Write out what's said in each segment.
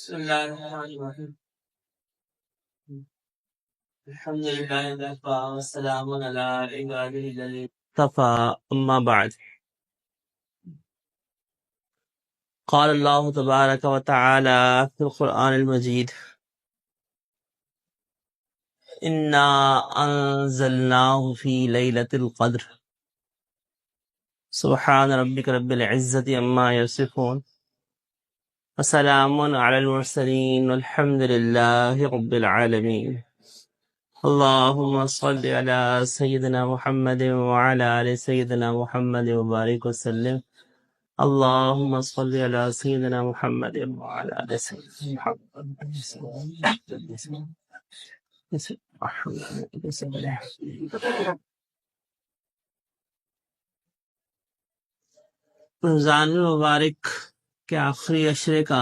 بسم الله الرحمن الرحيم. الحمد لله وكفى والسلام على عباده الذين اصطفى أما بعد. قال الله تبارك وتعالى في القرآن المجيد: إنا أنزلناه في ليلة القدر سبحان ربك رب العزة عما يصفون وسلام على المرسلين والحمد لله رب العالمين. اللهم صل على سيدنا محمد وعلى آل سيدنا محمد وبارك وسلم. اللهم صل على سيدنا محمد وعلى آل سيدنا محمد. رمضان المبارک کے آخری عشرے کا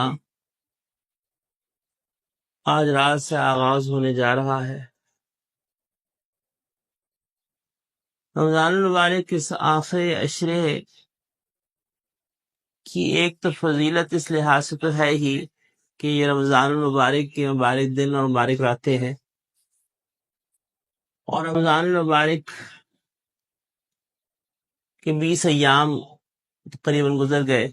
آج رات سے آغاز ہونے جا رہا ہے۔ رمضان المبارک کے اس آخری عشرے کی ایک تو فضیلت اس لحاظ سے تو ہے ہی کہ یہ رمضان المبارک کے مبارک دن اور مبارک راتیں ہیں، اور رمضان المبارک کے 20 ایام تقریباً گزر گئے،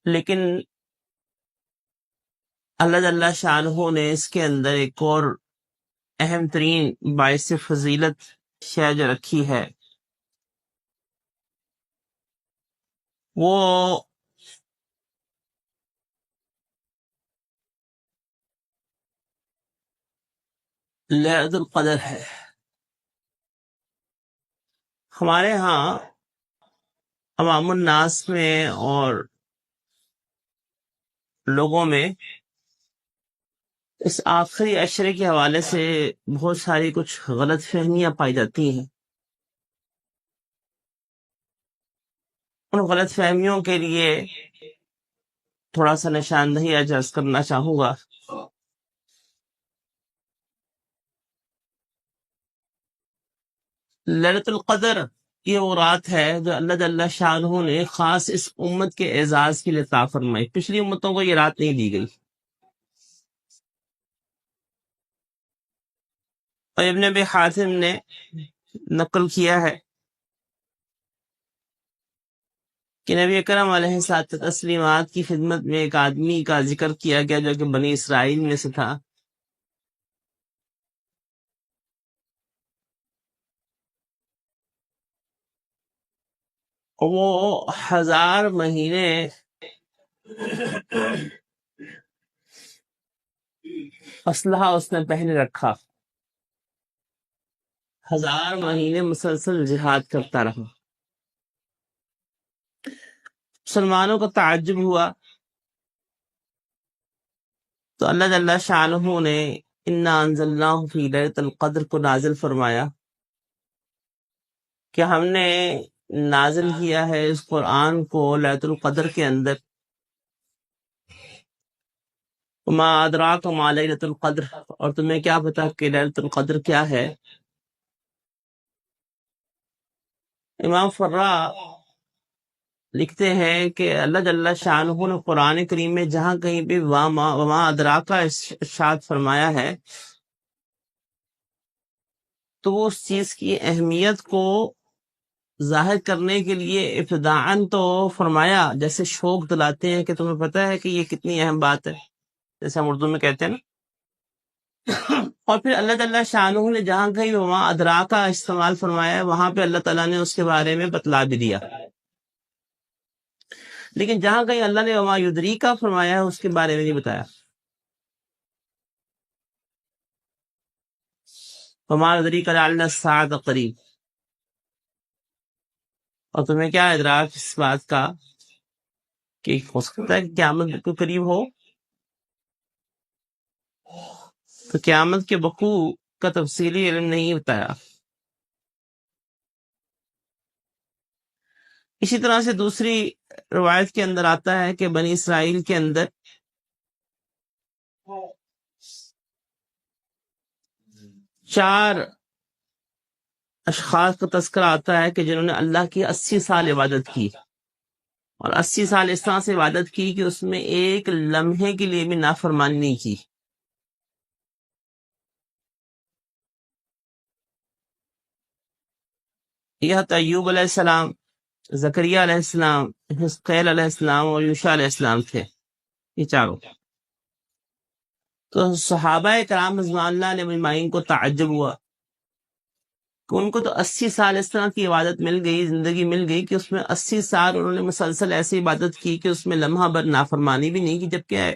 لیکن اللہ جل شانہ نے اس کے اندر ایک اور اہم ترین باعث فضیلت شے جو رکھی ہے، وہ لیلۃ القدر ہے۔ ہمارے ہاں عوام الناس میں اور لوگوں میں اس آخری عشرے کے حوالے سے بہت ساری کچھ غلط فہمیاں پائی جاتی ہیں۔ ان غلط فہمیوں کے لیے تھوڑا سا نشاندہی عرض کرنا چاہوں گا۔ لیلۃ القدر یہ وہ رات ہے جو اللہ جل شانہ نے خاص اس امت کے اعزاز کے لیے عطا فرمائی۔ پچھلی امتوں کو یہ رات نہیں دی گئی۔ اور ابن ابی حاتم نے نقل کیا ہے کہ نبی اکرم علیہ الصلوۃ والتسلیمات کی خدمت میں ایک آدمی کا ذکر کیا گیا جو کہ بنی اسرائیل میں سے تھا۔ وہ 1000 مہینے اسلحہ اس نے پہنے رکھا، 1000 مہینے مسلسل جہاد کرتا رہا۔ مسلمانوں کو تعجب ہوا تو اللہ جل شانہ نے انا انزلناہ فی لیلۃ القدر کو نازل فرمایا کہ ہم نے نازل کیا ہے اس قرآن کو لیلۃ القدر کے اندر۔ وما ادراک ما لیلۃ القدر، اور تمہیں کیا پتا کہ لیلۃ القدر کیا ہے۔ امام فرا لکھتے ہیں کہ اللہ جل شانہ نے قرآن کریم میں جہاں کہیں بھی وما ادراک کا ارشاد فرمایا ہے تو وہ اس چیز کی اہمیت کو ظاہر کرنے کے لیے ابتداءً تو فرمایا، جیسے شوق دلاتے ہیں کہ تمہیں پتہ ہے کہ یہ کتنی اہم بات ہے، جیسے ہم اردو میں کہتے ہیں نا۔ اور پھر اللہ تعالیٰ شانہ نے جہاں کہیں وما ادراک کا استعمال فرمایا ہے وہاں پہ اللہ تعالیٰ نے اس کے بارے میں بتلا بھی دیا، لیکن جہاں کہیں اللہ نے وما یدریکا فرمایا ہے اس کے بارے میں نہیں بتایا۔ وما یدریک لعل الساعۃ قریب، اور تمہیں کیا ادراک اس بات کا کہ ہو سکتا ہے کہ قیامت بالکل قریب ہو۔ تو قیامت کے وقوع کا تفصیلی علم نہیں بتایا۔ اسی طرح سے دوسری روایت کے اندر آتا ہے کہ بنی اسرائیل کے اندر چار اشخاص کا تذکرہ آتا ہے کہ جنہوں نے اللہ کی 80 سال عبادت کی۔ اور 80 سال اس طرح سے عبادت کی کہ اس میں ایک لمحے کے لیے بھی نافرمانی نہیں کی. یہ تو ایوب علیہ السلام، زکریا علیہ السلام، حزقیل علیہ السلام اور یوشع علیہ السلام تھے، یہ چاروں. تو صحابہ کرام رضوان اللہ علیہ اجمعین کو تعجب ہوا کہ ان کو تو 80 سال اس طرح کی عبادت مل گئی، زندگی مل گئی کہ اس میں 80 سال انہوں نے مسلسل ایسی عبادت کی کہ اس میں لمحہ بھر نافرمانی بھی نہیں کی، جبکہ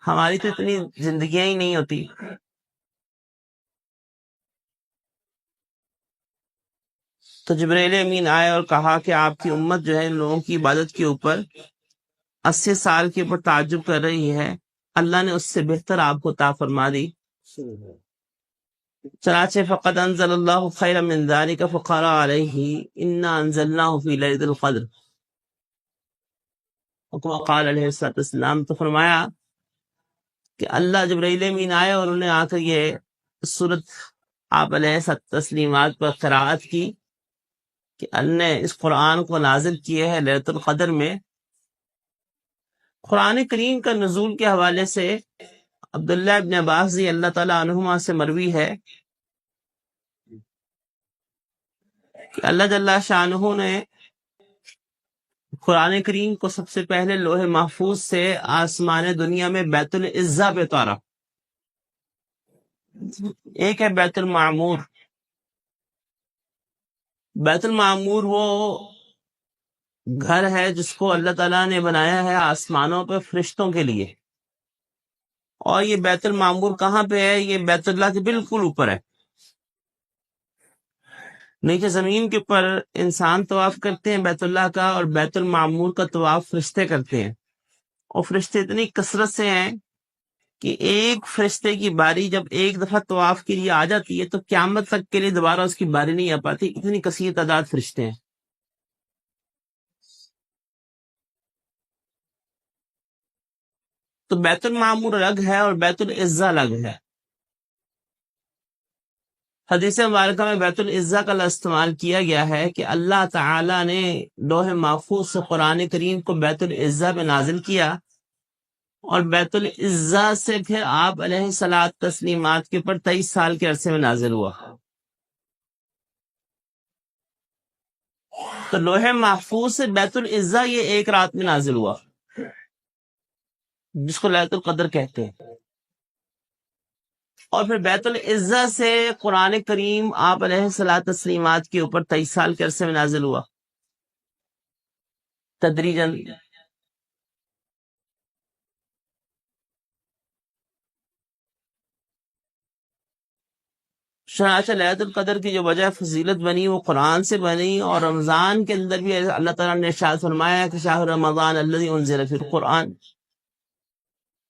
ہماری تو اتنی زندگیاں ہی نہیں ہوتی. تو جبرائیل امین آئے اور کہا کہ آپ کی امت جو ہے ان لوگوں کی عبادت کے اوپر 80 سال کے اوپر تعجب کر رہی ہے، اللہ نے اس سے بہتر آپ کو عطا فرما دی. چنانچہ فقد انزل اللہ خیر من ذلک فقرا علیہ انا انزلناہ فی لیلۃ القدر، وکما قال علیہ الصلوۃ والسلام. تو فرمایا کہ اللہ جبرائیل امین آئے اور انہوں نے آ کر یہ صورت آپ علیہ تسلیمات پر قرأت کی کہ اللہ نے اس قرآن کو نازل کیے ہے لیلۃ القدر میں. قرآن کریم کا نزول کے حوالے سے عبداللہ ابن عباس رضی اللہ تعالیٰ عنہما سے مروی ہے کہ اللہ جل شانہ نے قرآن کریم کو سب سے پہلے لوح محفوظ سے آسمان دنیا میں بیت العزہ پہ اتارا. ایک ہے بیت المعمور. بیت المعمور وہ گھر ہے جس کو اللہ تعالیٰ نے بنایا ہے آسمانوں پہ فرشتوں کے لیے، اور یہ بیت المعمور کہاں پہ ہے؟ یہ بیت اللہ کے بالکل اوپر ہے. نیچے زمین کے اوپر انسان طواف کرتے ہیں بیت اللہ کا، اور بیت المعمور کا طواف فرشتے کرتے ہیں. اور فرشتے اتنی کثرت سے ہیں کہ ایک فرشتے کی باری جب ایک دفعہ طواف کے لیے آ جاتی ہے تو قیامت تک کے لیے دوبارہ اس کی باری نہیں آ پاتی، اتنی کثیر تعداد فرشتے ہیں. تو بیت المعمور الگ ہے اور بیت العزہ الگ ہے. حدیث مبارکہ میں بیت العزہ کا لفظ استعمال کیا گیا ہے کہ اللہ تعالی نے لوح محفوظ سے قرآن کریم کو بیت العزہ میں نازل کیا، اور بیت العزہ سے پھر آپ علیہ الصلوۃ تسلیمات کے اوپر 23 سال کے عرصے میں نازل ہوا. تو لوح محفوظ سے بیت العزہ یہ ایک رات میں نازل ہوا، جس کو لیلۃ القدر کہتے ہیں. اور پھر بیت العزہ سے قرآن کریم آپ علیہ الصلوۃ تسلیمات کے اوپر 23 سال کے عرصے میں نازل ہوا تدریجاً. چنانچہ لیلۃ القدر کی جو وجہ فضیلت بنی وہ قرآن سے بنی، اور رمضان کے اندر بھی اللہ تعالیٰ نے ارشاد فرمایا کہ شہر رمضان الذی انزل فی القرآن،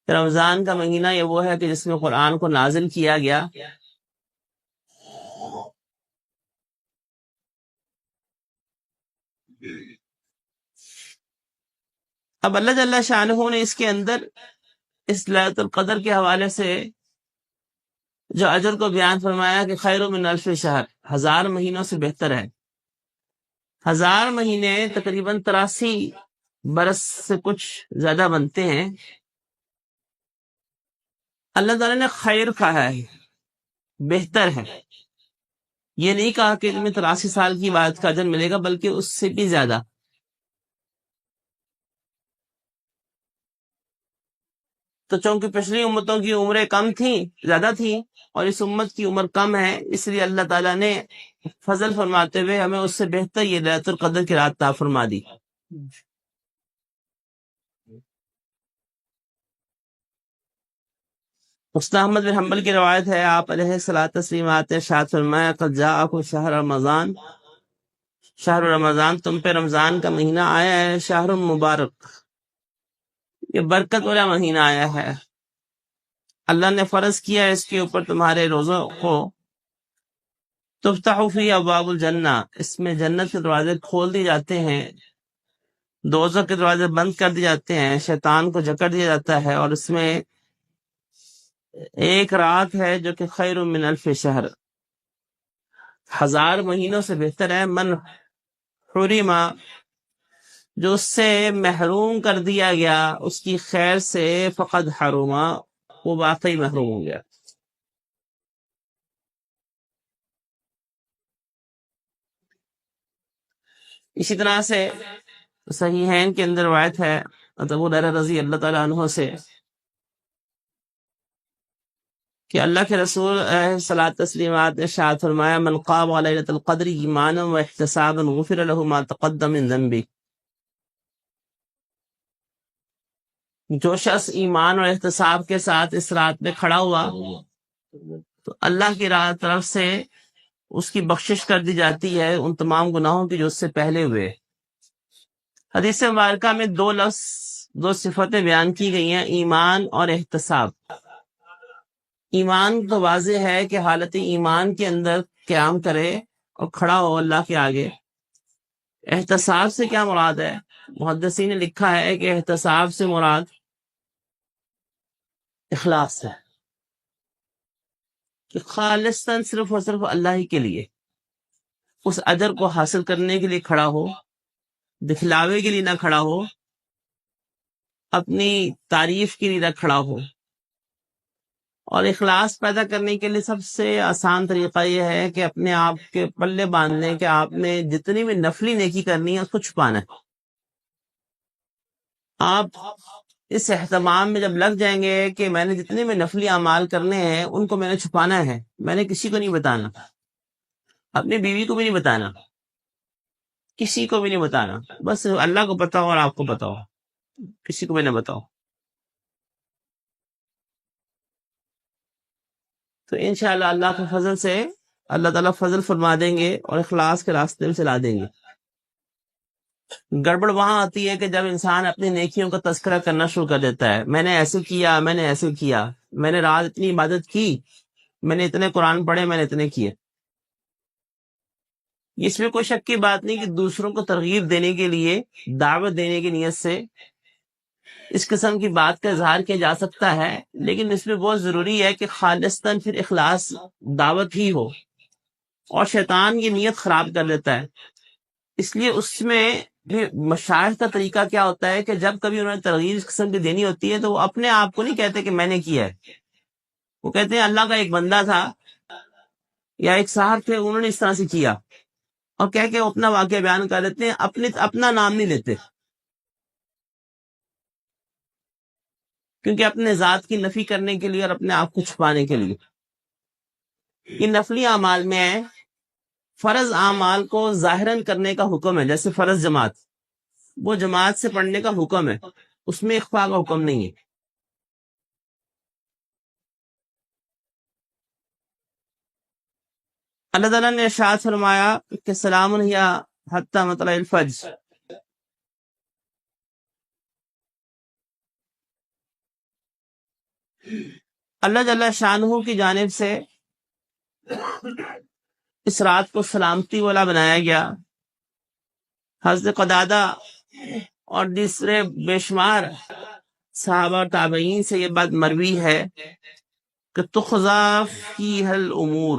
رمضان کا مہینہ یہ وہ ہے کہ جس میں قرآن کو نازل کیا گیا. اب اللہ جل شانہ نے اس کے اندر اس لیلۃ القدر کے حوالے سے جو اجر کو بیان فرمایا کہ خیر من الف شہر، 1000 مہینوں سے بہتر ہے. 1000 مہینے تقریباً 83 برس سے کچھ زیادہ بنتے ہیں. اللہ تعالیٰ نے خیر کہا ہے، بہتر ہے. یہ نہیں کہا کہ تمہیں 83 سال کی عبادت کا اجر ملے گا، بلکہ اس سے بھی زیادہ. تو چونکہ پچھلی امتوں کی عمریں کم تھیں، زیادہ تھیں، اور اس امت کی عمر کم ہے، اس لیے اللہ تعالیٰ نے فضل فرماتے ہوئے ہمیں اس سے بہتر یہ لیلۃ القدر کی رات عطا فرما دی. مسند احمد بن حنبل کی روایت ہے، آپ علیہ الصلوۃ تسلیمات نے ارشاد فرمایا قد جاءکم شہر رمضان، شہر رمضان، تم پہ رمضان کا مہینہ آیا ہے، شہر مبارک، یہ برکت والا مہینہ آیا ہے. اللہ نے فرض کیا ہے اس کے اوپر تمہارے روزوں کو. تفتح فی ابواب الجنہ، اس میں جنت کے دروازے کھول دیے جاتے ہیں، دوزخ کے دروازے بند کر دیے جاتے ہیں، شیطان کو جکڑ دیا جاتا ہے. اور اس میں ایک رات ہے جو کہ خیر من الف شہر، 1000 مہینوں سے بہتر ہے. من حرم جو اس سے محروم کر دیا گیا اس کی خیر سے فقد حرما، وہ واقعی محروم ہو گیا۔ اسی طرح سے صحیحین کے اندر روایت ہے ابو ہریرہ رضی اللہ تعالیٰ عنہ سے کہ اللہ کے رسول علیہ الصلوٰۃ تسلیمات نے ارشاد فرمایا من قام لیلۃ القدر ایمانا واحتسابا غفر له ما تقدم من ذنبه، جو شخص ایمان اور احتساب کے ساتھ اس رات میں کھڑا ہوا تو اللہ کی طرف سے اس کی بخشش کر دی جاتی ہے ان تمام گناہوں کی جو اس سے پہلے ہوئے۔ حدیث مبارکہ میں دو لفظ، دو صفتیں بیان کی گئی ہیں، ایمان اور احتساب۔ ایمان تو واضح ہے کہ حالت ایمان کے اندر قیام کرے اور کھڑا ہو اللہ کے آگے۔ احتساب سے کیا مراد ہے؟ محدثین نے لکھا ہے کہ احتساب سے مراد اخلاص ہے، کہ خالصاً صرف اور صرف اللہ ہی کے لیے اس اجر کو حاصل کرنے کے لیے کھڑا ہو، دکھلاوے کے لیے نہ کھڑا ہو، اپنی تعریف کے لیے نہ کھڑا ہو۔ اور اخلاص پیدا کرنے کے لیے سب سے آسان طریقہ یہ ہے کہ اپنے آپ کے پلے باندھ لیں کہ آپ نے جتنی بھی نفلی نیکی کرنی ہے اس کو چھپانا ہے۔ آپ اس اہتمام میں جب لگ جائیں گے کہ میں نے جتنے بھی نفلی اعمال کرنے ہیں ان کو میں نے چھپانا ہے، میں نے کسی کو نہیں بتانا، اپنی بیوی کو بھی نہیں بتانا، کسی کو بھی نہیں بتانا، بس اللہ کو بتاؤ اور آپ کو بتاؤ، کسی کو بھی نہ بتاؤ، تو انشاءاللہ اللہ کے فضل سے اللہ تعالیٰ فضل فرما دیں گے اور اخلاص کے راستے میں چلا دیں گے۔ گڑبڑ وہاں آتی ہے کہ جب انسان اپنی نیکیوں کا تذکرہ کرنا شروع کر دیتا ہے، میں نے ایسے کیا، میں نے ایسے کیا، میں نے رات اتنی عبادت کی، میں نے اتنے قرآن پڑھے، میں نے اتنے کیے۔ اس میں کوئی شک کی بات نہیں کہ دوسروں کو ترغیب دینے کے لیے، دعوت دینے کی نیت سے اس قسم کی بات کا اظہار کیا جا سکتا ہے، لیکن اس میں بہت ضروری ہے کہ خالصتاً پھر اخلاص دعوت ہی ہو، اور شیطان یہ نیت خراب کر دیتا ہے۔ اس لیے اس میں مشائخ کا طریقہ کیا ہوتا ہے کہ جب کبھی انہوں نے ترغیب اس قسم کی دینی ہوتی ہے تو وہ اپنے آپ کو نہیں کہتے کہ میں نے کیا ہے، وہ کہتے ہیں اللہ کا ایک بندہ تھا یا ایک صاحب تھے، انہوں نے اس طرح سے کیا، اور کہہ کے وہ اپنا واقعہ بیان کر دیتے ہیں، اپنا نام نہیں لیتے، کیونکہ اپنے ذات کی نفی کرنے کے لیے اور اپنے آپ کو چھپانے کے لیے۔ یہ نفلی اعمال میں فرض اعمال کو ظاہراً کرنے کا حکم ہے، جیسے فرض جماعت، وہ جماعت سے پڑھنے کا حکم ہے، اس میں اخفاء کا حکم نہیں ہے۔ اللہ تعالیٰ نے ارشاد فرمایا کہ سلام ہی حتی مطلع الفجر، اللہ جل شانہ کی جانب سے اس رات کو سلامتی والا بنایا گیا۔ حضرت قتادہ اور دوسرے بے شمار صحابہ اور تابعین سے یہ بات مروی ہے کہ تخزا فیہا الامور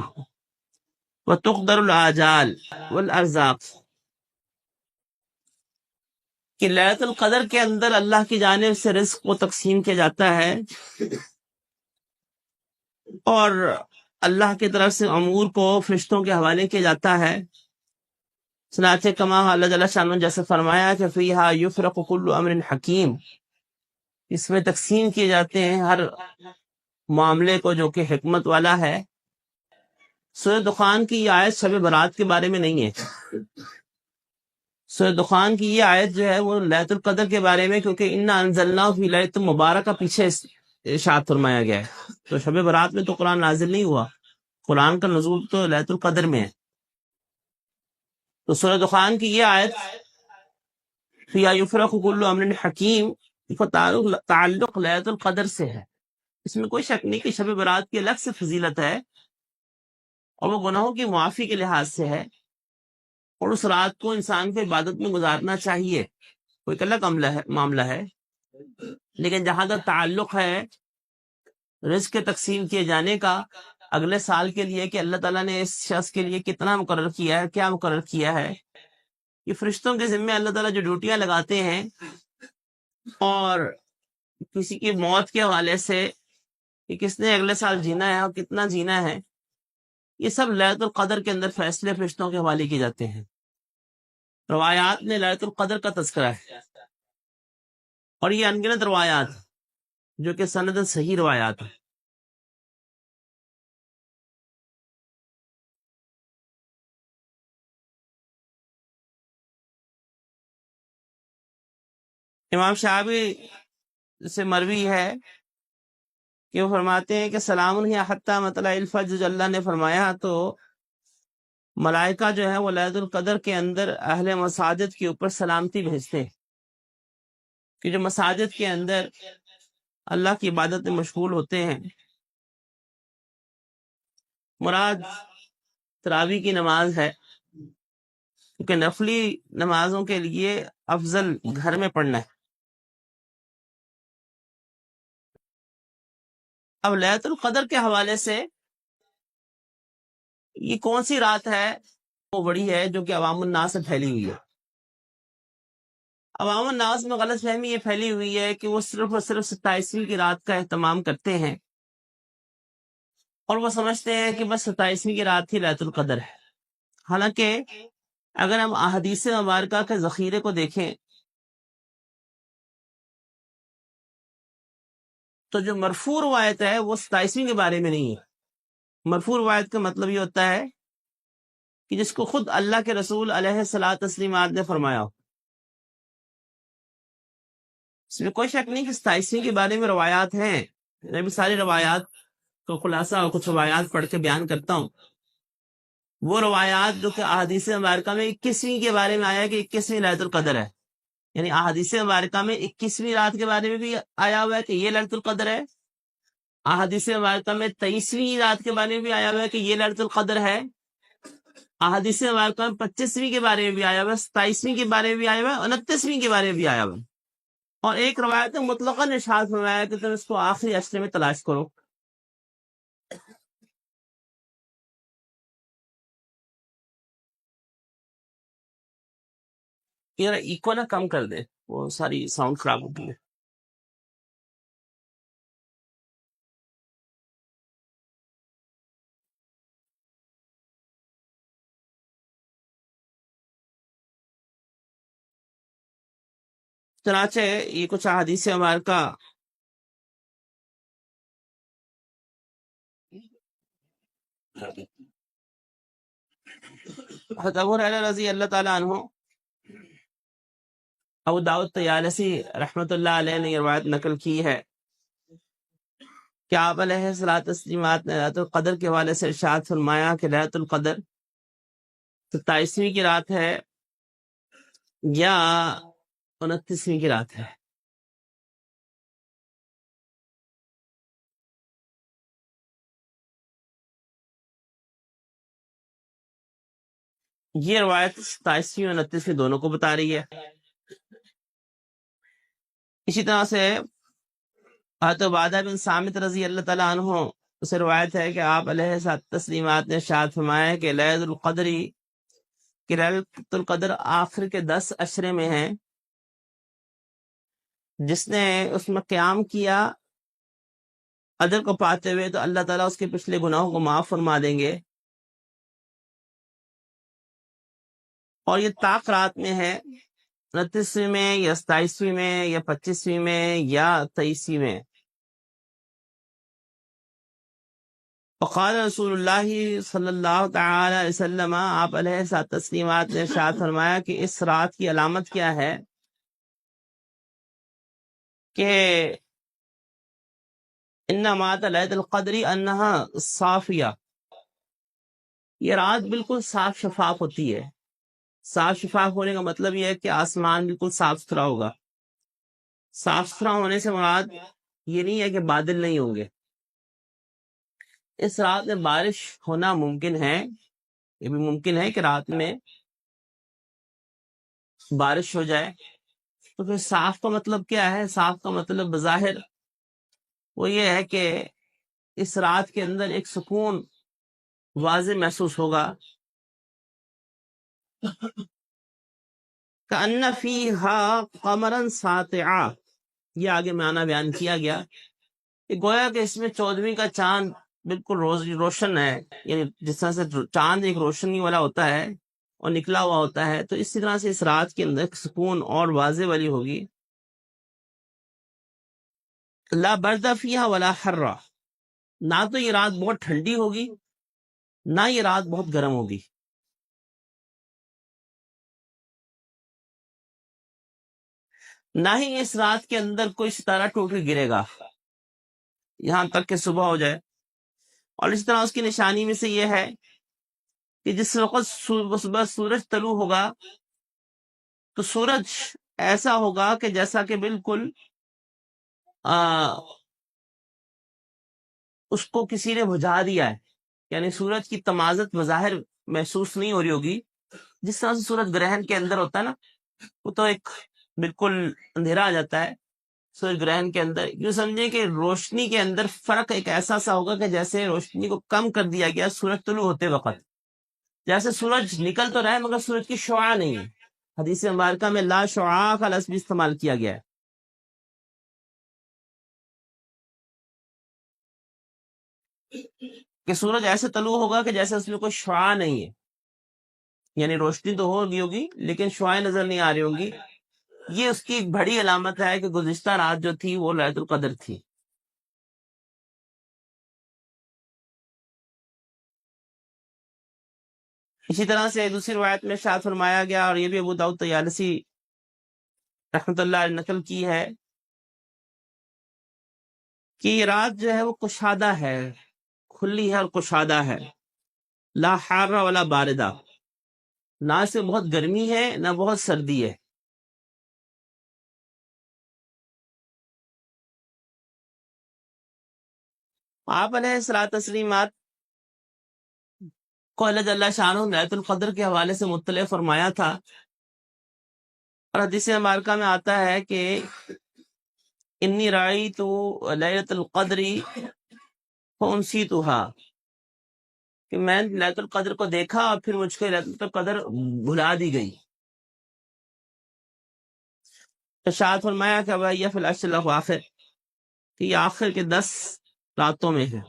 وتقدر الآجال والارزاق، کہ لیلۃ القدر کے اندر اللہ کی جانب سے رزق کو تقسیم کیا جاتا ہے اور اللہ کی طرف سے امور کو فرشتوں کے حوالے کیا جاتا ہے، چنانچہ کما اللہ جل شانہ نے جیسے فرمایا کہ فیہا یفرق کل امر حکیم، اس میں تقسیم کیے جاتے ہیں ہر معاملے کو جو کہ حکمت والا ہے۔ سورہ دخان کی یہ آیت شب برات کے بارے میں نہیں ہے، سورہ دخان کی یہ آیت جو ہے وہ لیلۃ القدر کے بارے میں، کیونکہ انا انزلناہ فی لیلۃ مبارکہ پیچھے ارشاد فرمایا گیا ہے، تو شب برات میں تو قرآن نازل نہیں ہوا، قرآن کا نزول تو لیلۃ القدر میں ہے۔ تو سورہ دخان کی یہ آیت فیہا یفرق کل امر حکیم کا تعلق لیلۃ القدر سے ہے، اس میں کوئی شک نہیں کہ شب برات کی الگ سے فضیلت ہے اور وہ گناہوں کی معافی کے لحاظ سے ہے، اور اس رات کو انسان کو عبادت میں گزارنا چاہیے، کوئی الگ معاملہ ہے، لیکن جہاں تک تعلق ہے رزق کے تقسیم کیے جانے کا اگلے سال کے لیے کہ اللہ تعالیٰ نے اس شخص کے لیے کتنا مقرر کیا ہے، کیا مقرر کیا ہے، یہ فرشتوں کے ذمے اللہ تعالیٰ جو ڈیوٹیاں لگاتے ہیں، اور کسی کی موت کے حوالے سے کہ کس نے اگلے سال جینا ہے اور کتنا جینا ہے، یہ سب لیلۃ القدر کے اندر فیصلے فرشتوں کے حوالے کیے جاتے ہیں۔ روایات میں لیلۃ القدر کا تذکرہ ہے، اور یہ انگنت روایات جو کہ سند صحیح روایات ہیں۔ امام شعبی سے مروی ہے کہ وہ فرماتے ہیں کہ سلام ہی حتی مطلع الفجر، جو اللہ نے فرمایا تو ملائکہ جو ہے وہ لیلۃ القدر کے اندر اہل مساجد کے اوپر سلامتی بھیجتے ہیں، کہ جو مساجد کے اندر اللہ کی عبادت میں مشغول ہوتے ہیں۔ مراد تراویح کی نماز ہے، کیونکہ نفلی نمازوں کے لیے افضل گھر میں پڑھنا ہے۔ اب لیلۃ القدر کے حوالے سے یہ کون سی رات ہے؟ وہ بڑی ہے جو کہ عوام الناس سے پھیلی ہوئی ہے۔ عوام الناس میں غلط فہمی یہ پھیلی ہوئی ہے کہ وہ صرف اور صرف 27ویں کی رات کا اہتمام کرتے ہیں، اور وہ سمجھتے ہیں کہ بس 27ویں کی رات ہی لیلۃ القدر ہے۔ حالانکہ اگر ہم احادیث مبارکہ کے ذخیرے کو دیکھیں تو جو مرفوع روایت ہے وہ 27ویں کے بارے میں نہیں ہے۔ مرفوع روایت کا مطلب یہ ہوتا ہے کہ جس کو خود اللہ کے رسول علیہ الصلاۃ تسلیمات نے فرمایا ہو۔ اس میں کوئی شک نہیں کہ 27ویں کے بارے میں روایات ہیں۔ میں بھی ساری روایات کو خلاصہ اور کچھ روایات پڑھ کے بیان کرتا ہوں۔ وہ روایات جو کہ احادیث مبارکہ میں 21ویں کے بارے میں آیا کہ 21ویں لیلۃ القدر ہے، یعنی احادیث مبارکہ میں 21ویں رات کے بارے میں بھی آیا ہوا ہے کہ یہ لیلۃ القدر ہے، احادیث مبارکہ میں 23ویں رات کے بارے میں بھی آیا ہوا ہے کہ یہ لیلۃ القدر ہے، احادیث مبارکہ میں 25ویں کے بارے میں بھی آیا ہوا ہے، 27ویں کے بارے میں بھی آیا ہوا ہے، 29ویں کے بارے میں بھی آیا ہوا ہے۔ اور ایک روایت میں مطلقاً ارشاد فرمایا کہ تم اس کو آخری اشرے میں تلاش کرو۔ یہ ایکو نہ کم کر دے، وہ ساری ساؤنڈ خراب ہوتی ہے۔ چنانچہ یہ کچھ احادیث مبارکہ حضرت ابو ہریرہ رضی اللہ تعالیٰ عنہ، ابو داؤد طیالسی رحمۃ اللہ علیہ نے یہ روایت نقل کی ہے کہ آپ علیہ الصلوۃ والتسلیمات نے لیلۃ القدر کے حوالے سے ارشاد فرمایا کہ لیلۃ القدر 27ویں کی رات ہے یا 29ویں کی رات ہے۔ یہ روایت 27ویں اور 29ویں دونوں کو بتا رہی ہے۔ اسی طرح سے حضرت عبادہ بن صامت رضی اللہ تعالیٰ عنہ سے روایت ہے کہ آپ علیہ الصلوۃ والتسلیمات نے ارشاد فرمایا کہ لیلۃ القدر آخر کے 10 عشرے میں ہے، جس نے اس میں قیام کیا اجر کو پاتے ہوئے تو اللہ تعالیٰ اس کے پچھلے گناہوں کو معاف فرما دیں گے، اور یہ طاق رات میں ہے، 29ویں میں یا 27ویں میں یا 25ویں میں یا 23ویں میں۔ وقال رسول اللہ صلی اللہ تعالی علیہ وسلم، آپ علیہ الصلوۃ والتسلیمات نے ارشاد فرمایا کہ اس رات کی علامت کیا ہے کہ انما لیلۃ القدر انہا صافیہ، یہ رات بالکل صاف شفاف ہوتی ہے۔ صاف شفاف ہونے کا مطلب یہ ہے کہ آسمان بالکل صاف ستھرا ہوگا۔ صاف ستھرا ہونے سے مراد یہ نہیں ہے کہ بادل نہیں ہوں گے۔ اس رات میں بارش ہونا ممکن ہے، یہ بھی ممکن ہے کہ رات میں بارش ہو جائے۔ تو پھر صاف کا مطلب کیا ہے؟ صاف کا مطلب بظاہر وہ یہ ہے کہ اس رات کے اندر ایک سکون واضح محسوس ہوگا، کأن فیہا قمرا ساطعا، یہ آگے معنی بیان کیا گیا کہ گویا کہ اس میں 14ویں کا چاند بالکل روشن ہے، یعنی جس طرح سے چاند ایک روشنی والا ہوتا ہے اور نکلا ہوا ہوتا ہے، تو اسی طرح سے اس رات کے اندر سکون اور واضح والی ہوگی. لا برد فیہا ولا حرہ، نہ تو یہ رات بہت ٹھنڈی ہوگی نہ یہ رات بہت گرم ہوگی. نہ ہی اس رات کے اندر کوئی ستارہ ٹوٹ کے گرے گا یہاں تک کہ صبح ہو جائے. اور اس طرح اس کی نشانی میں سے یہ ہے کہ جس وقت صبح سورج طلوع ہوگا تو سورج ایسا ہوگا کہ جیسا کہ بالکل اس کو کسی نے بجھا دیا ہے، یعنی سورج کی تمازت بظاہر محسوس نہیں ہو رہی ہوگی. جس طرح سے سورج گرہن کے اندر ہوتا ہے نا، وہ تو ایک بالکل اندھیرا آ جاتا ہے سورج گرہن کے اندر. یوں سمجھے کہ روشنی کے اندر فرق ایک ایسا سا ہوگا کہ جیسے روشنی کو کم کر دیا گیا سورج طلوع ہوتے وقت، جیسے سورج نکل تو رہا ہے مگر سورج کی شعاع نہیں ہے. حدیث مبارکہ میں لا شعاع کا لفظ بھی استعمال کیا گیا ہے کہ سورج ایسے طلوع ہوگا کہ جیسے اس میں کوئی شعاع نہیں ہے، یعنی روشنی تو ہوگی لیکن شعاعیں نظر نہیں آ رہی ہوں گی. یہ اس کی ایک بڑی علامت ہے کہ گزشتہ رات جو تھی وہ لیلۃ القدر تھی. اسی طرح سے دوسری روایت میں ارشاد فرمایا گیا، اور یہ بھی ابو داؤد طیالسی رحمۃ اللہ علیہ نقل کی ہے، کہ یہ رات جو ہے وہ کشادہ ہے، کھلی ہے اور کشادہ ہے. لا حارہ ولا باردہ، نہ سے بہت گرمی ہے نہ بہت سردی ہے. آپ علیہ الصلوۃ تسلیمات کو اللہ جل شانہ لیلۃ القدر کے حوالے سے مطلع فرمایا تھا، اور حدیث مبارکہ میں آتا ہے کہ انی رأیت لیلۃ القدر فانسیتها، کہ میں لیلۃ القدر کو دیکھا اور پھر مجھ کو لیلۃ القدر بھلا دی گئی. ارشاد فرمایا کہ وہی فی العشر الاواخر، کہ یہ آخر کے 10 راتوں میں ہے.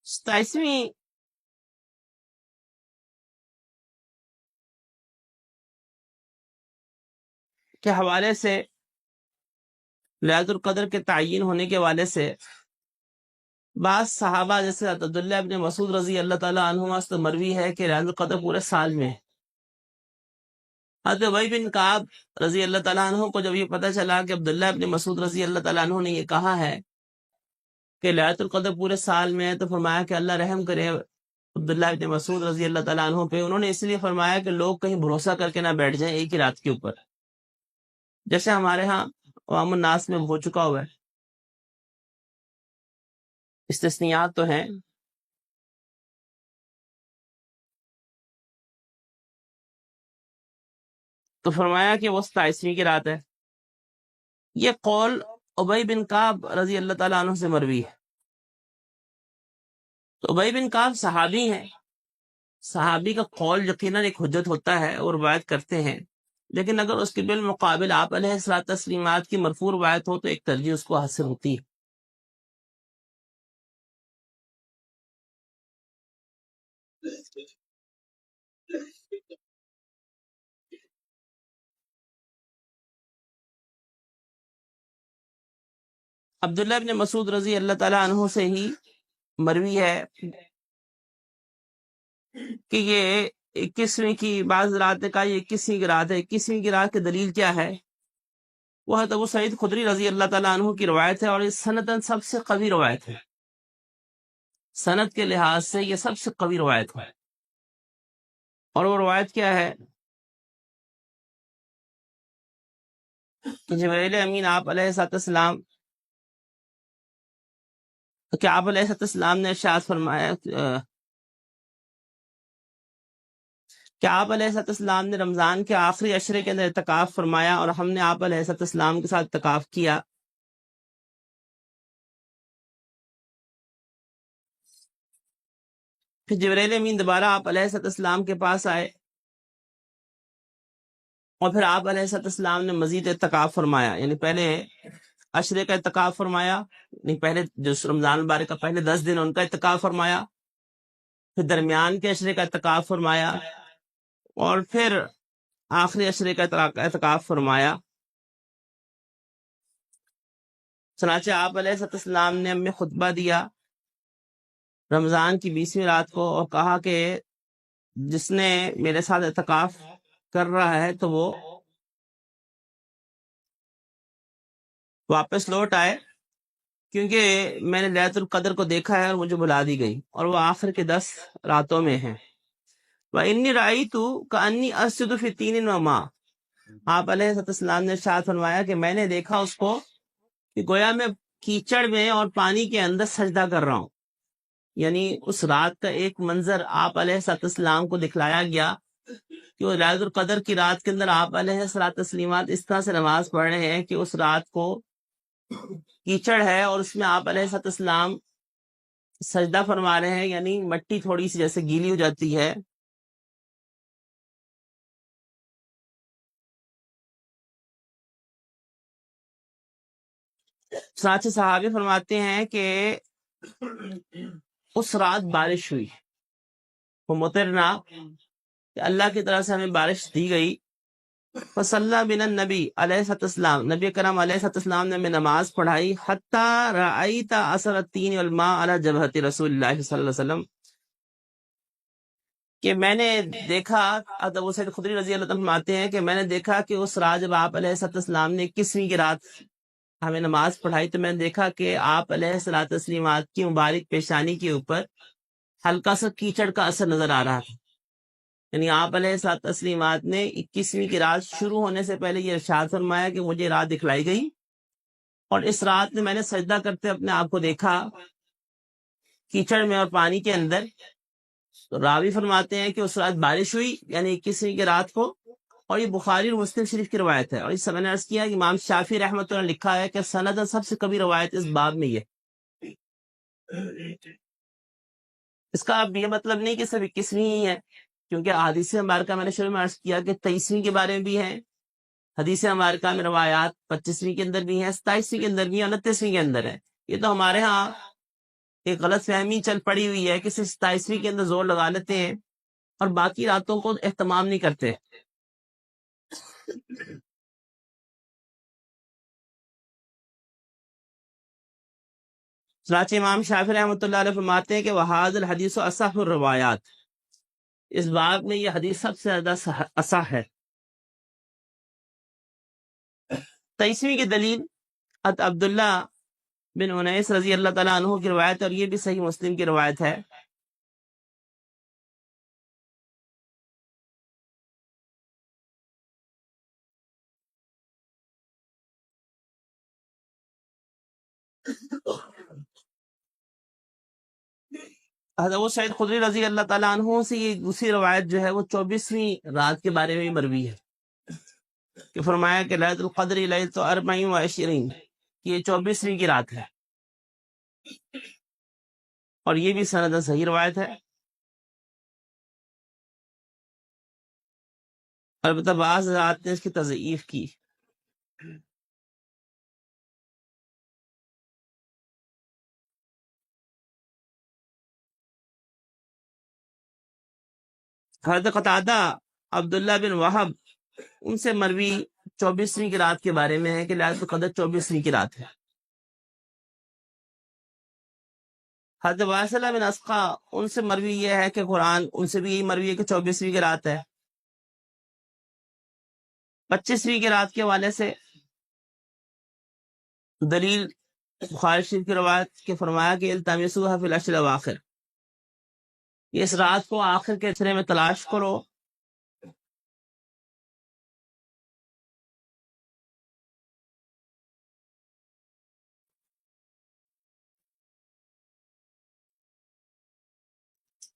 ستائیسویں کے حوالے سے، لیلۃ القدر کے تعین ہونے کے حوالے سے بعض صحابہ جیسے عبداللہ ابن مسعود رضی اللہ تعالیٰ عنہما سے مروی ہے کہ لیلۃ القدر پورے سال میں ہے. حضرت ابی بن کعب رضی اللہ تعالیٰ عنہ کو جب یہ پتہ چلا کہ عبداللہ ابن مسعود رضی اللہ تعالیٰ عنہ نے یہ کہا ہے کہ لیلۃ القدر پورے سال میں ہے، تو فرمایا کہ اللہ رحم کرے عبداللہ ابن مسعود رضی اللہ تعالیٰ عنہ پہ. انہوں نے اس لیے فرمایا کہ لوگ کہیں بھروسہ کر کے نہ بیٹھ جائیں ایک ہی رات کے اوپر، جیسے ہمارے ہاں عوام الناس میں ہو چکا ہوا ہے. استثنیات تو ہیں. تو فرمایا کہ وہ 27ویں کی رات ہے. یہ قول ابی بن کعب رضی اللہ تعالیٰ عنہ سے مروی ہے. تو ابی بن کعب صحابی ہیں، صحابی کا قول یقیناً ایک حجت ہوتا ہے اور روایت کرتے ہیں، لیکن اگر اس کے بالمقابل آپ علیہ الصلوۃ تسلیمات کی مرفوع روایت ہو تو ایک ترجیح اس کو حاصل ہوتی ہے. عبداللہ ابن مسعود رضی اللہ تعالیٰ عنہ سے ہی مروی ہے کہ یہ 21ویں کی، بعض رات نے کہا یہ 21ویں کی رات ہے. 21ویں کی رات کی دلیل کیا ہے؟ وہ حضرت ابو سعید خدری رضی اللہ تعالیٰ عنہ کی روایت ہے، اور یہ سنداً سب سے قوی روایت ہے. سند کے لحاظ سے یہ سب سے قوی روایت ہے. اور وہ روایت کیا ہے کہ جبرائیل امین آپ علیہ الصلوۃ والسلام، کہ آپ علیہ الصلوۃ والسلام نے ارشاد فرمایا کہ آپ علیہ السلام نے رمضان کے آخری عشرے کے اندر اعتکاف فرمایا اور ہم نے آپ علیہ السلام کے ساتھ اعتکاف کیا. پھر جبرائیل امین دوبارہ آپ علیہ السلام کے پاس آئے اور پھر آپ علیہ السلام نے مزید اعتکاف فرمایا. یعنی پہلے عشرے کا اعتکاف فرمایا، یعنی پہلے جو رمضان المبارک کا پہلے 10 دن ان کا اعتکاف فرمایا، پھر درمیان کے عشرے کا اعتکاف فرمایا اور پھر آخری عشرے کا اعتکاف فرمایا. چنانچہ آپ علیہ السلام نے ہمیں خطبہ دیا رمضان کی 20ویں رات کو اور کہا کہ جس نے میرے ساتھ اعتکاف کر رہا ہے تو وہ واپس لوٹ آئے، کیونکہ میں نے لیلۃ القدر کو دیکھا ہے اور مجھے بلا دی گئی اور وہ آخر کے 10 راتوں میں ہے. وَإِنِّي رَأَيْتُ كَأَنِّي أَسْجُدُ فِي طِينٍ وَمَاءٍ. آپ علیہ السلام نے ارشاد فرمایا کہ میں نے دیکھا اس کو کہ گویا میں کیچڑ میں اور پانی کے اندر سجدہ کر رہا ہوں. یعنی اس رات کا ایک منظر آپ علیہ السلام کو دکھلایا گیا کہ وہ لیلۃ القدر کی رات کے اندر آپ علیہ السلام اس طرح سے نماز پڑھ رہے ہیں کہ اس رات کو کیچڑ ہے اور اس میں آپ علیہ السلام سجدہ فرما رہے ہیں، یعنی مٹی تھوڑی سی جیسے گیلی ہو جاتی ہے. چنانچہ صحابی فرماتے ہیں کہ اس رات بارش ہوئی، وہ مطرنا، کہ اللہ کی طرف سے ہمیں بارش دی گئی. فصلی بنا النبی علیہ السلام، نبی کرم علیہ السلام نے ہمیں نماز پڑھائی. حتی رأیت اثر الطین والماء علی جبہت رسول اللہ صلی اللہ علیہ وسلم، کہ میں نے دیکھا، ابو سعید خدری رضی اللہ عنہ فرماتے ہیں کہ میں نے دیکھا کہ اس رات جب آپ علیہ السلام نے 21ویں کی رات ہمیں نماز پڑھائی تو میں نے دیکھا کہ آپ علیہ الصلوۃ والتسلیمات کی مبارک پیشانی کے اوپر ہلکا سا کیچڑ کا اثر نظر آ رہا تھا. یعنی آپ علیہ الصلوۃ والتسلیمات نے 21ویں کی رات شروع ہونے سے پہلے یہ ارشاد فرمایا کہ مجھے رات دکھلائی گئی اور اس رات میں نے سجدہ کرتے اپنے آپ کو دیکھا کیچڑ میں اور پانی کے اندر. تو راوی فرماتے ہیں کہ اس رات بارش ہوئی، یعنی 21ویں کی رات کو، اور یہ بخاری اور مسلم شریف کی روایت ہے. اور اس سے میں نے عرض کیا کہ امام شافعی رحمۃ اللہ نے لکھا ہے کہ سند سب سے کبھی روایت اس باب میں یہ. اس کا اب یہ مطلب نہیں کہ صرف 21ویں ہی ہے، کیونکہ حدیث مبارکہ میں نے شروع میں عرض کیا کہ 23ویں کے بارے میں بھی ہے. حدیث مبارکہ میں روایات 25ویں کے اندر بھی ہیں، 27ویں کے اندر بھی ہیں، 29ویں کے اندر ہے. یہ تو ہمارے ہاں ایک غلط فہمی چل پڑی ہوئی ہے کہ صرف 27ویں کے اندر زور لگا لیتے ہیں اور باقی راتوں کو اہتمام نہیں کرتے. چنانچہ امام شافعی رحمۃ اللہ علیہ فرماتے ہیں کہ وحاظ الحدیث و اصح الروایات، اس باب میں یہ حدیث سب سے زیادہ اصح ہے. 23ویں کی دلیل عبداللہ بن انیس رضی اللہ تعالیٰ عنہ کی روایت، اور یہ بھی صحیح مسلم کی روایت ہے. حضرت ابو سعید خدری رضی اللہ تعالیٰ عنہ سے یہ دوسری روایت جو ہے وہ 24ویں رات کے بارے میں مروی ہے کہ فرمایا کہ لیلۃ القدر لیلۃ 24، یہ 24ویں کی رات ہے، اور یہ بھی سند صحیح روایت ہے. البتہ بعض حضرات نے اس کی تضعیف کی. حضرت قتادہ عبداللہ بن وہب ان سے مروی 24ویں کی رات کے بارے میں ہے کہ لیلۃ القدر 24ویں کی رات ہے. حضرت واصلہ بن اسقا ان سے مروی یہ ہے کہ قرآن ان سے بھی یہی مروی ہے کہ 24ویں کی رات ہے. 25ویں کی رات کے حوالے سے دلیل بخاری شریف کی روایت کے فرمایا کہ التمسوها فی العشر الاواخر، یہ اس رات کو آخر کے عشرے میں تلاش کرو.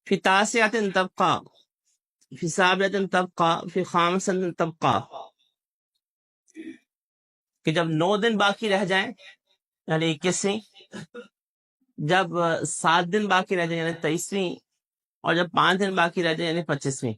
فی تاسعۃ تبقى، فی سابعۃ تبقى فی خامسۃ تبقى، کہ جب 9 دن باقی رہ جائیں یعنی 21ویں، جب 7 دن باقی رہ جائیں یعنی 23ویں، اور جب 5 دن باقی رہ جائیں یعنی 25ویں۔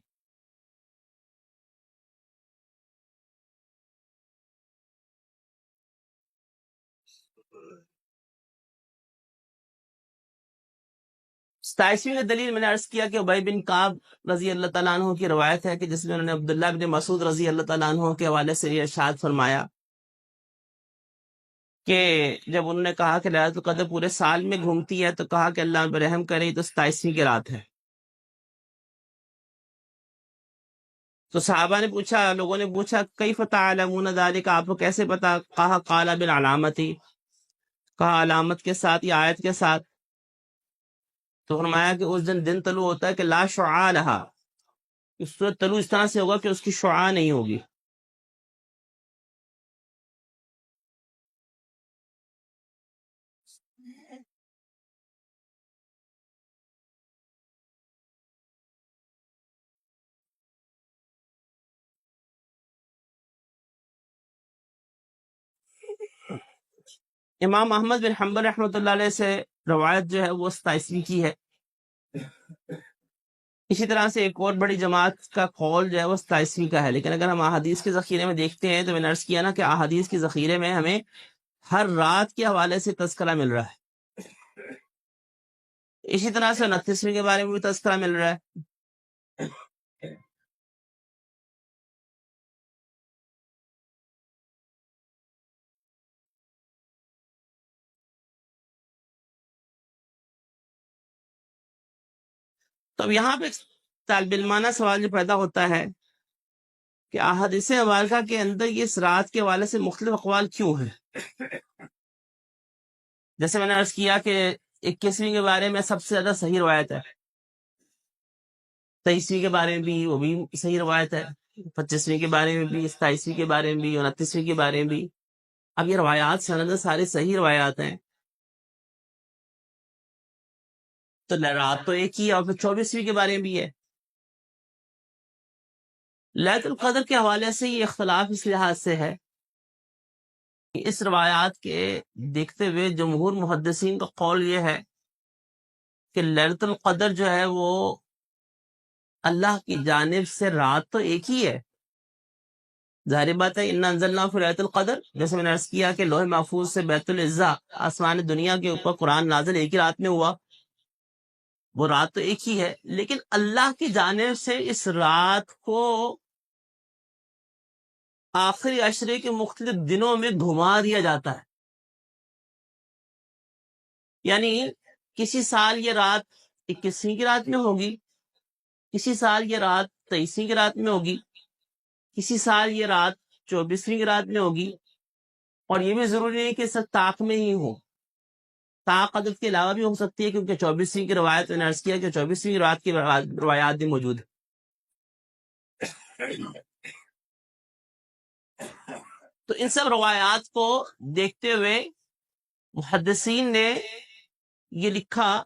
ستائیسویں کا دلیل میں نے عرض کیا کہ ابی بن کعب رضی اللہ تعالیٰ عنہ کی روایت ہے کہ جس میں انہوں نے عبداللہ بن مسعود رضی اللہ تعالیٰ عنہ کے حوالے سے یہ ارشاد فرمایا کہ جب انہوں نے کہا کہ لیلۃ القدر پورے سال میں گھومتی ہے تو کہا کہ اللہ پہ رحم کرے تو 27ویں کی رات ہے۔ تو صحابہ نے پوچھا، لوگوں نے پوچھا کیف تعلمون ذلک، آپ کو کیسے پتا؟ کہا قال بالعلامتی، کہا علامت کے ساتھ یا آیت کے ساتھ۔ تو فرمایا کہ اس دن طلوع ہوتا ہے کہ لا شعاع لہا، اس سورج طلوع اس طرح سے ہوگا کہ اس کی شعاع نہیں ہوگی۔ امام احمد بن حنبل رحمۃ اللہ علیہ سے روایت جو ہے وہ 27ویں کی ہے۔ اسی طرح سے ایک اور بڑی جماعت کا قول جو ہے وہ 27ویں کا ہے، لیکن اگر ہم احادیث کے ذخیرے میں دیکھتے ہیں تو میں نے عرض کیا نا کہ احادیث کے ذخیرے میں ہمیں ہر رات کے حوالے سے تذکرہ مل رہا ہے، اسی طرح سے 29ویں کے بارے میں بھی تذکرہ مل رہا ہے۔ تو اب یہاں پہ طالب علمانہ سوال جو پیدا ہوتا ہے کہ احادیث مبارکہ کے اندر یہ اس رات کے حوالے سے مختلف اقوال کیوں ہیں؟ جیسے میں نے عرض کیا کہ 21ویں کے بارے میں سب سے زیادہ صحیح روایت ہے، 23ویں کے بارے میں بھی وہ بھی صحیح روایت ہے، 25ویں کے بارے میں بھی، 27ویں کے بارے میں بھی، 29ویں کے بارے میں بھی۔ اب یہ روایات سند سارے صحیح روایات ہیں، تو رات تو ایک ہی ہے، اور پھر 24ویں کے بارے میں بھی ہے۔ لیلۃ القدر کے حوالے سے یہ اختلاف اس لحاظ سے ہے کہ اس روایات کے دیکھتے ہوئے جمہور محدثین کا قول یہ ہے کہ لیلۃ القدر جو ہے وہ اللہ کی جانب سے رات تو ایک ہی ہے، ظاہر بات ہے انا انزلناہ فی لیلۃ القدر، جیسے میں نے عرض کیا کہ لوح محفوظ سے بیت العزا آسمان دنیا کے اوپر قرآن نازل ایک ہی رات میں ہوا، وہ رات تو ایک ہی ہے، لیکن اللہ کی جانب سے اس رات کو آخری عشرے کے مختلف دنوں میں گھما دیا جاتا ہے۔ یعنی کسی سال یہ رات 21ویں کی رات میں ہوگی، کسی سال یہ رات 23ویں کی رات میں ہوگی، کسی سال یہ رات 24ویں کی رات میں ہوگی، اور یہ بھی ضروری نہیں کہ سب طاق میں ہی ہو، طاق عدد کے علاوہ بھی ہو سکتی ہے، کیونکہ 24ویں کی روایت میں نے عرض کیا کہ 24ویں رات کی روایات بھی موجود ہے۔ تو ان سب روایات کو دیکھتے ہوئے محدثین نے یہ لکھا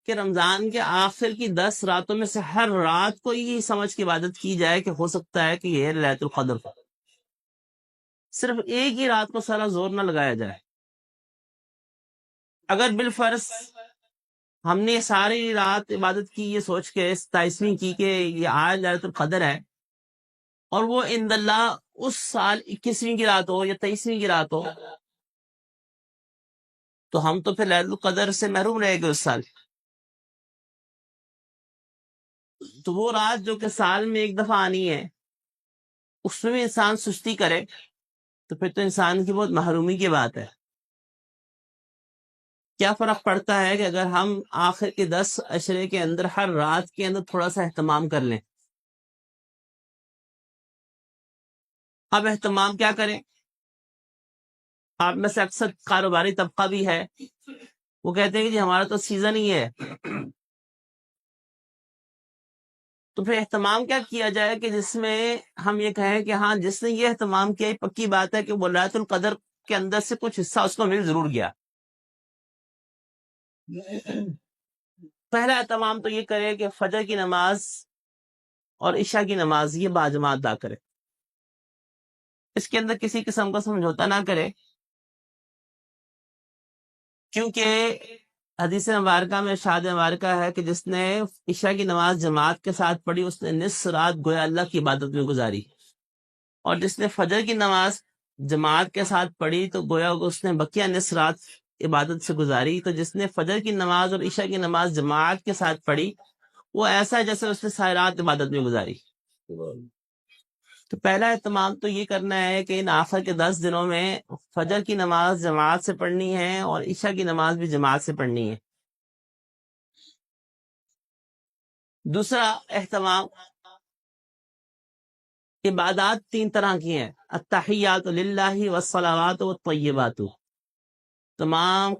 کہ رمضان کے آخر کی 10 راتوں میں سے ہر رات کو یہ سمجھ کے عبادت کی جائے کہ ہو سکتا ہے کہ یہ ہے لیلۃ القدر، صرف ایک ہی رات کو سارا زور نہ لگایا جائے۔ اگر بالفرض ہم نے ساری رات عبادت کی یہ سوچ کے 27ویں کی کہ یہ آج لیلۃ القدر ہے، اور وہ عند اللہ اس سال 21ویں کی رات ہو یا 23ویں کی رات ہو، تو ہم تو پھر لیلۃ القدر سے محروم رہے گے اس سال۔ تو وہ رات جو کہ سال میں ایک دفعہ آنی ہے، اس میں بھی انسان سستی کرے تو پھر تو انسان کی بہت محرومی کی بات ہے۔ کیا فرق پڑتا ہے کہ اگر ہم آخر کے 10 عشرے کے اندر ہر رات کے اندر تھوڑا سا اہتمام کر لیں؟ اب اہتمام کیا کریں؟ آپ میں سے اکثر کاروباری طبقہ بھی ہے، وہ کہتے ہیں کہ جی ہمارا تو سیزن ہی ہے، تو پھر اہتمام کیا کیا جائے کہ جس میں ہم یہ کہیں کہ ہاں جس نے یہ اہتمام کیا، یہ پکی بات ہے کہ وہ لیلۃ القدر کے اندر سے کچھ حصہ اس کو مل ضرور گیا۔ پہلا اہتمام تو یہ کرے کہ فجر کی نماز اور عشاء کی نماز یہ باجماعت ادا کرے. اس کے اندر کسی قسم کا سمجھوتا نہ کرے، کیونکہ حدیث مبارکہ میں ارشاد مبارکہ ہے کہ جس نے عشاء کی نماز جماعت کے ساتھ پڑھی اس نے نصف رات گویا اللہ کی عبادت میں گزاری، اور جس نے فجر کی نماز جماعت کے ساتھ پڑھی تو گویا اس نے بقیہ نصف رات عبادت سے گزاری. تو جس نے فجر کی نماز اور عشاء کی نماز جماعت کے ساتھ پڑھی وہ ایسا ہے جیسے اس نے ساری رات عبادت میں گزاری. تو پہلا اہتمام تو یہ کرنا ہے کہ ان آخر کے 10 دنوں میں فجر کی نماز جماعت سے پڑھنی ہے اور عشاء کی نماز بھی جماعت سے پڑھنی ہے. دوسرا اہتمام، عبادات 3 طرح کی ہیں، التحیات للہ والصلوات والطیبات. تمام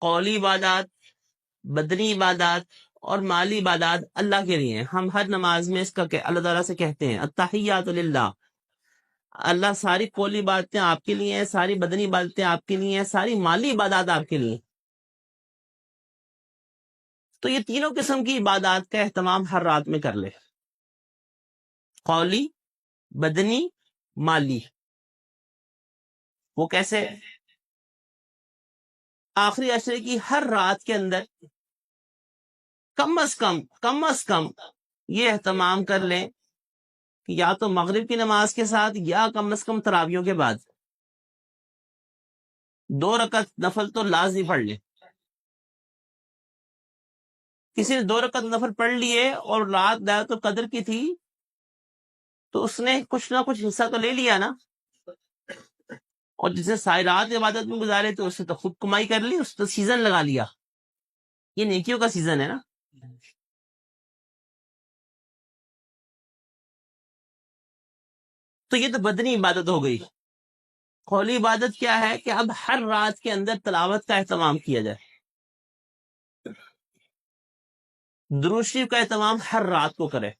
قولی عبادات، بدنی عبادات اور مالی عبادات اللہ کے لیے ہیں. ہم ہر نماز میں اس کا اللہ تعالیٰ سے کہتے ہیں التحیات للہ، اللہ ساری قولی عبادتیں آپ کے لیے ہیں، ساری بدنی عبادتیں آپ کے لیے ہیں، ساری مالی عبادات آپ کے لیے. تو یہ تینوں قسم کی عبادات کا اہتمام ہر رات میں کر لے، قولی، بدنی، مالی. وہ کیسے؟ آخری عشرے کی ہر رات کے اندر کم از کم یہ اہتمام کر لیں کہ یا تو مغرب کی نماز کے ساتھ یا کم از کم تراویحوں کے بعد 2 رکعت نفل تو لازمی پڑھ لیں. کسی نے 2 رکعت نفل پڑھ لیے اور رات لیلۃ القدر کی تھی تو اس نے کچھ نہ کچھ حصہ تو لے لیا نا، اور جسے ساری رات عبادت میں گزارے تو اس نے تو خود کمائی کر لی، اس تو سیزن لگا لیا. یہ نیکیوں کا سیزن ہے نا. تو یہ تو بدنی عبادت ہو گئی. قولی عبادت کیا ہے کہ اب ہر رات کے اندر تلاوت کا اہتمام کیا جائے، درود شریف کا اہتمام ہر رات کو کرے،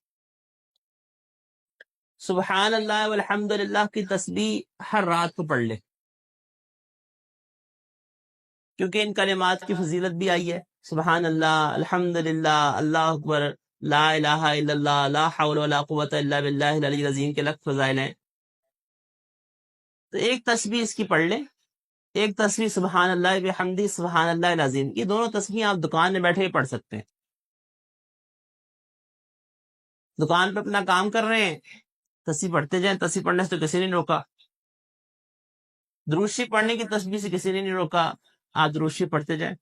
سبحان اللہ والحمد للہ کی تسبیح ہر رات کو پڑھ لے، کیونکہ ان کلمات کی فضیلت بھی آئی ہے. سبحان اللہ، الحمد للہ، اللہ اکبر، لا الہ الا اللہ، لا حول ولا قوت الا باللہ العلی العظیم کے لفظ فضائل ہیں. تو ایک تسبیح اس کی پڑھ لیں، ایک تسبیح سبحان اللہ بحمدہ سبحان اللہ العظیم. یہ دونوں تسبیح آپ دکان میں بیٹھے پڑھ سکتے ہیں. دکان پہ اپنا کام کر رہے ہیں، تسبیح پڑھتے جائیں، تسبیح پڑھنے سے تو کسی نے نہیں روکا، درود شریف پڑھنے کی تسبیح سے کسی نے نہیں روکا، آپ درود شریف پڑھتے جائیں.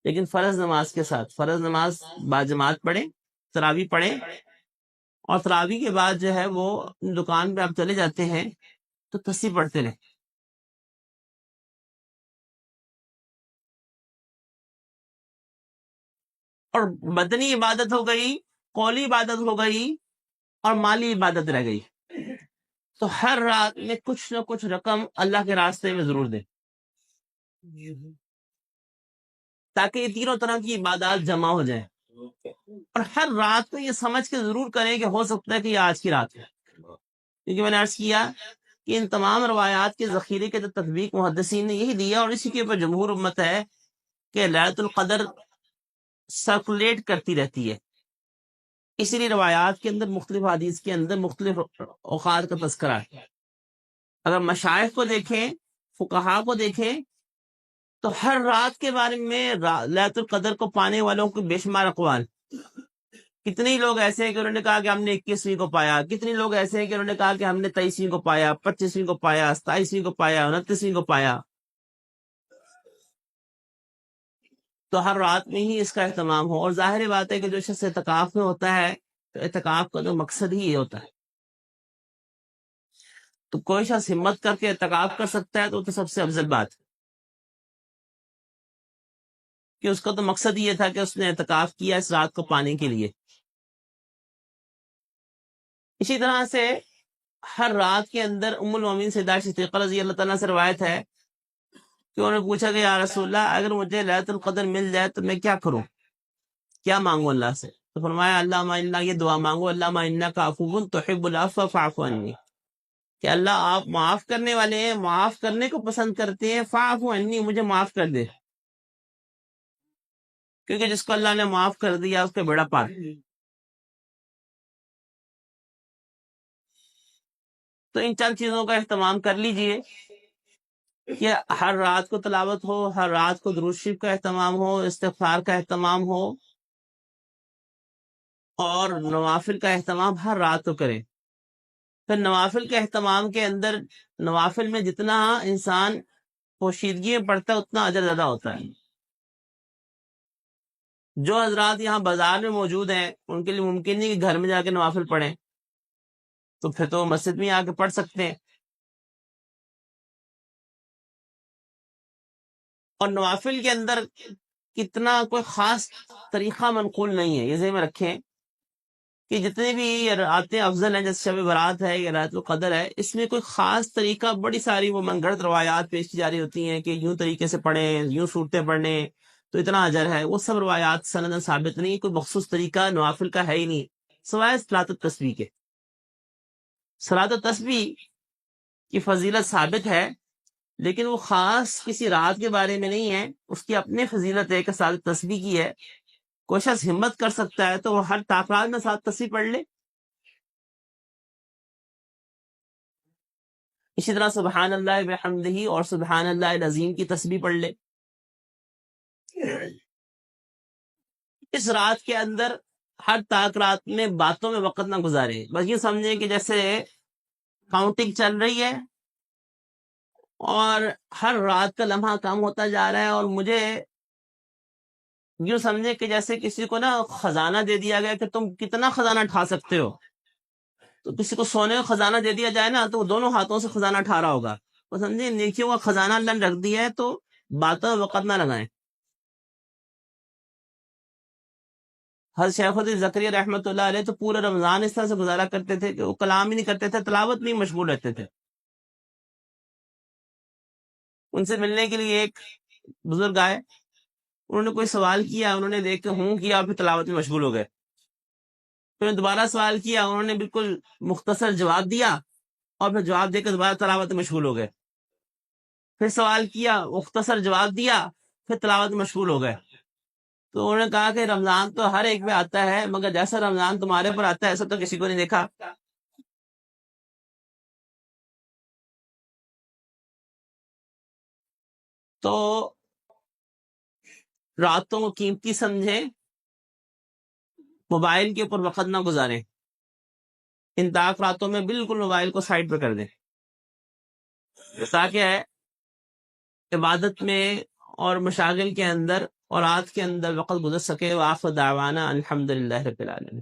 لیکن فرض نماز کے ساتھ، فرض نماز باجماعت پڑھیں، تراویح پڑھیں، اور تراویح کے بعد جو ہے وہ دکان پہ آپ چلے جاتے ہیں تو تسبیح پڑھتے رہیں. اور بدنی عبادت ہو گئی، قولی عبادت ہو گئی، اور مالی عبادت رہ گئی. تو ہر رات میں کچھ نہ کچھ رقم اللہ کے راستے میں ضرور دیں، تاکہ یہ تینوں طرح کی عبادات جمع ہو جائیں. اور ہر رات کو یہ سمجھ کے ضرور کریں کہ ہو سکتا ہے کہ یہ آج کی رات ہے، کیونکہ میں نے عرض کیا کہ ان تمام روایات کے ذخیرے کے تطبیق محدثین نے یہی دیا، اور اسی کے اوپر جمہور امت ہے کہ لیلۃ القدر سرکولیٹ کرتی رہتی ہے. اسی لیے روایات کے اندر، مختلف حدیث کے اندر مختلف اوقات کا تذکرہ ہے. اگر مشائخ کو دیکھیں، فقہا کو دیکھیں، تو ہر رات کے بارے میں لیلۃ القدر کو پانے والوں کو بے شمار اقوال. کتنے لوگ ایسے ہیں کہ انہوں نے کہا کہ ہم نے 21ویں کو پایا، کتنے لوگ ایسے ہیں کہ انہوں نے کہا کہ ہم نے 23ویں کو پایا، 25ویں کو پایا، 27ویں کو پایا، 29ویں کو پایا. تو ہر رات میں ہی اس کا اہتمام ہو. اور ظاہر بات ہے کہ جو شخص اعتکاف میں ہوتا ہے تو اعتکاف کا جو مقصد ہی یہ ہوتا ہے. تو کوئی شخص ہمت کر کے اعتکاف کر سکتا ہے تو سب سے افضل بات ہے کہ اس کا تو مقصد یہ تھا کہ اس نے اعتکاف کیا اس رات کو پانے کے لیے. اسی طرح سے ہر رات کے اندر ام المومنین سیدہ عائشہ صدیقہ رضی اللہ تعالیٰ سے روایت ہے کہ انہوں نے پوچھا کہ یا رسول اللہ، اگر مجھے لیلۃ القدر مل جائے تو میں کیا کروں، کیا مانگوں اللہ سے؟ تو فرمایا اللہم انا، یہ دعا مانگو، اللہم انک عفو تحب العفو فاعف عنی، کہ اللہ آپ معاف کرنے والے ہیں، معاف کرنے کو پسند کرتے ہیں، فاعف عنی، مجھے معاف کر دے. کیونکہ جس کو اللہ نے معاف کر دیا اس کا بیڑا پار. تو ان چند چیزوں کا اہتمام کر لیجئے کہ ہر رات کو تلاوت ہو، ہر رات کو درود شریف کا اہتمام ہو، استغفار کا اہتمام ہو، اور نوافل کا اہتمام ہر رات کو کریں۔ پھر نوافل کے اہتمام کے اندر نوافل میں جتنا انسان پوشیدگی میں پڑھتا ہے اتنا اجر زیادہ ہوتا ہے۔ جو حضرات یہاں بازار میں موجود ہیں ان کے لیے ممکن نہیں کہ گھر میں جا کے نوافل پڑھیں، تو پھر تو مسجد میں آ کے پڑھ سکتے ہیں۔ اور نوافل کے اندر کتنا کوئی خاص طریقہ منقول نہیں ہے، یہ ذہن میں رکھیں کہ جتنے بھی راتیں افضل ہیں، جیسے شب برات ہے یا رات القدر ہے، اس میں کوئی خاص طریقہ، بڑی ساری وہ من گھڑت روایات پیش کی جاری ہوتی ہیں کہ یوں طریقے سے پڑھیں، یوں صورتیں پڑھیں تو اتنا اجر ہے، وہ سب روایات سندن ثابت نہیں، کوئی مخصوص طریقہ نوافل کا ہے ہی نہیں سوائے صلاۃ التسبیح کے۔ صلاۃ التسبیح کی فضیلت ثابت ہے، لیکن وہ خاص کسی رات کے بارے میں نہیں ہے، اس کی اپنی فضیلت ہے کہ صلاۃ التسبیح کی ہے۔ کوئی شخص ہمت کر سکتا ہے تو وہ ہر طاقت میں صلاۃ التسبیح پڑھ لے۔ اسی طرح سبحان اللہ بحمدہ اور سبحان اللہ العظیم کی تسبیح پڑھ لے۔ اس رات کے اندر ہر طاق رات میں باتوں میں وقت نہ گزارے، بس یہ سمجھیں کہ جیسے کاؤنٹنگ چل رہی ہے اور ہر رات کا لمحہ کم ہوتا جا رہا ہے، اور مجھے یوں سمجھے کہ جیسے کسی کو نا خزانہ دے دیا گیا کہ تم کتنا خزانہ اٹھا سکتے ہو، تو کسی کو سونے کا خزانہ دے دیا جائے نا تو وہ دونوں ہاتھوں سے خزانہ اٹھا رہا ہوگا۔ وہ سمجھے نیکیوں کا خزانہ اللہ نے رکھ دیا ہے، تو باتوں میں وقت نہ لگائیں۔ حضرت شیخ الحدیث زکریا رحمۃ اللہ علیہ تو پورا رمضان اس طرح سے گزارا کرتے تھے کہ وہ کلام ہی نہیں کرتے تھے، تلاوت نہیں مشغول رہتے تھے۔ ان سے ملنے کے لیے ایک بزرگ آئے، انہوں نے کوئی سوال کیا، انہوں نے دیکھ کے ہوں کیا اور پھر تلاوت میں مشغول ہو گئے۔ پھر دوبارہ سوال کیا، انہوں نے بالکل مختصر جواب دیا اور پھر جواب دے کے دوبارہ تلاوت میں مشغول ہو گئے۔ پھر سوال کیا، مختصر جواب دیا، پھر تلاوت میں مشغول ہو گئے۔ تو انہوں نے کہا کہ رمضان تو ہر ایک پہ آتا ہے، مگر جیسا رمضان تمہارے پر آتا ہے ایسا تو کسی کو نہیں دیکھا۔ تو راتوں کو قیمتی سمجھیں، موبائل کے اوپر وقت نہ گزاریں، ان طاق راتوں میں بالکل موبائل کو سائڈ پہ کر دیں تاکہ عبادت میں اور مشاغل کے اندر اور رات کے اندر وقت گزر سکے۔ وآخر دعوانا الحمدللہ رب العالمین۔